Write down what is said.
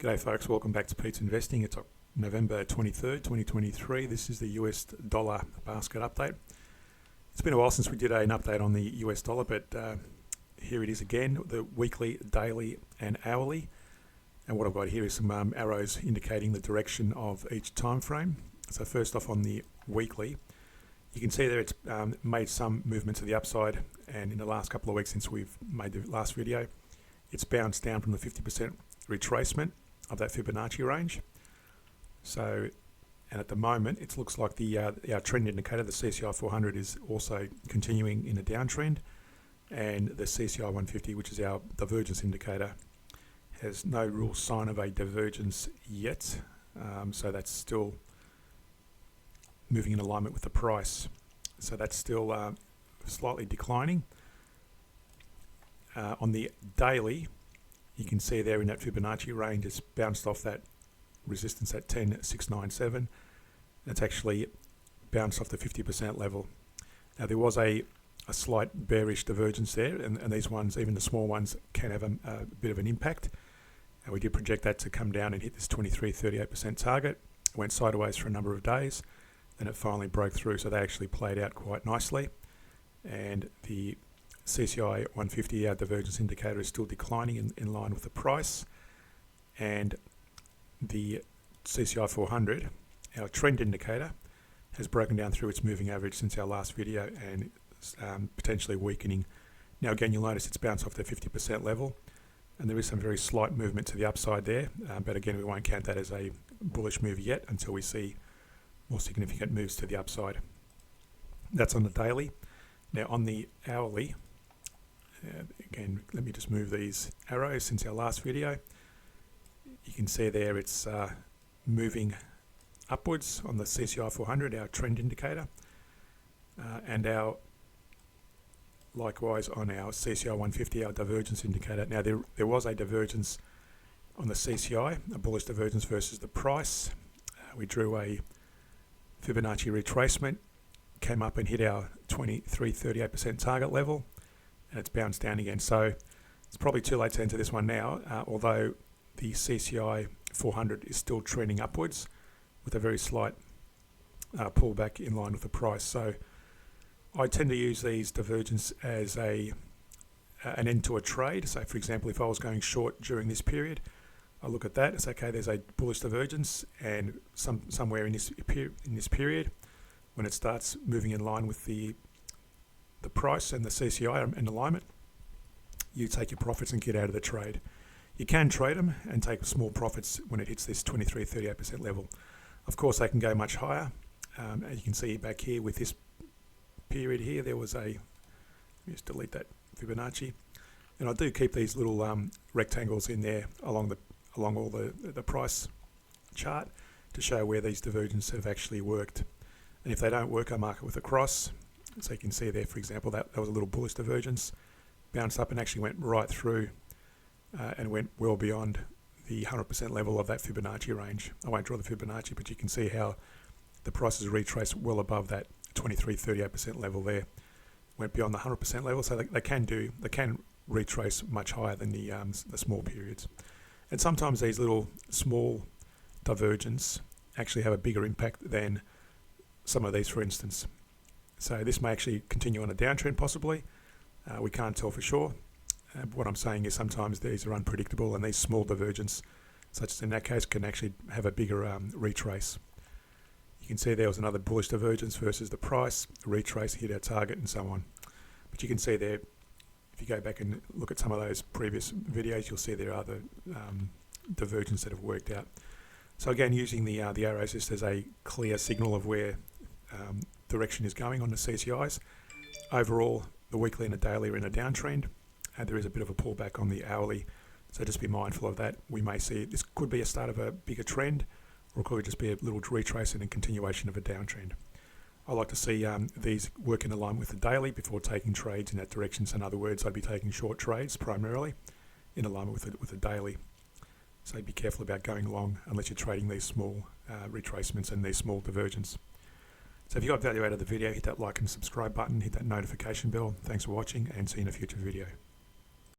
G'day folks, welcome back to Pete's Investing. It's November 23rd, 2023. This is the US dollar basket update. It's been a while since we did an update on the US dollar, but here it is again, the weekly, daily and hourly. And what I've got here is some arrows indicating the direction of each time frame. So first off on the weekly, you can see there it's made some movement to the upside, and in the last couple of weeks since we've made the last video, it's bounced down from the 50% retracement of that Fibonacci range. So, and at the moment it looks like the our trend indicator, the CCI 400, is also continuing in a downtrend, and the CCI 150, which is our divergence indicator, has no real sign of a divergence yet. So that's still moving in alignment with the price. So that's still slightly declining. On the daily, you can see there in that Fibonacci range, it's bounced off that resistance at 10,697. It's actually bounced off the 50% level. Now there was a slight bearish divergence there, and these ones, even the small ones, can have a bit of an impact. And we did project that to come down and hit this 23-38% target. It went sideways for a number of days, then it finally broke through, so they actually played out quite nicely. And the CCI 150, our divergence indicator, is still declining in line with the price, and the CCI 400, our trend indicator, has broken down through its moving average since our last video and potentially weakening. Now again, you'll notice it's bounced off the 50% level, and there is some very slight movement to the upside there, but again, we won't count that as a bullish move yet until we see more significant moves to the upside. That's on the daily. Now on the hourly, again, let me just move these arrows since our last video. You can see there it's moving upwards on the CCI 400, our trend indicator, and likewise on our CCI 150, our divergence indicator. Now there was a divergence on the CCI, a bullish divergence versus the price. We drew a Fibonacci retracement, came up and hit our 23-38% target level, and it's bounced down again. So it's probably too late to enter this one now, although the CCI 400 is still trending upwards with a very slight pullback in line with the price. So I tend to use these divergence as an end to a trade. So for example, if I was going short during this period, I look at that, it's okay, there's a bullish divergence, and somewhere in this period, when it starts moving in line with the price and the CCI in alignment, you take your profits and get out of the trade. You can trade them and take small profits when it hits this 23-38% level. Of course, they can go much higher. As you can see back here with this period here, there was let me just delete that Fibonacci. And I do keep these little rectangles in there along all the price chart to show where these divergences have actually worked. And if they don't work, I mark it with a cross. So you can see there, for example, that was a little bullish divergence, bounced up and actually went right through and went well beyond the 100% level of that Fibonacci range. I won't draw the Fibonacci, but you can see how the prices retraced well above that 23-38% level there. Went beyond the 100% level, so they can retrace much higher than the small periods. And sometimes these little small divergences actually have a bigger impact than some of these, for instance. So this may actually continue on a downtrend possibly. We can't tell for sure. But what I'm saying is sometimes these are unpredictable, and these small divergences, such as in that case, can actually have a bigger retrace. You can see there was another bullish divergence versus the price, retrace, hit our target, and so on. But you can see there, if you go back and look at some of those previous videos, you'll see there are the divergences that have worked out. So again, using the arrows just as a clear signal of where direction is going on the CCIs. Overall, the weekly and the daily are in a downtrend, and there is a bit of a pullback on the hourly, so just be mindful of that. We may see this could be a start of a bigger trend, or it could just be a little retrace and a continuation of a downtrend. I like to see these work in alignment with the daily before taking trades in that direction. So in other words, I'd be taking short trades primarily in alignment with the daily. So be careful about going long unless you're trading these small retracements and these small divergences. So if you got value out of the video, hit that like and subscribe button, hit that notification bell. Thanks for watching, and see you in a future video.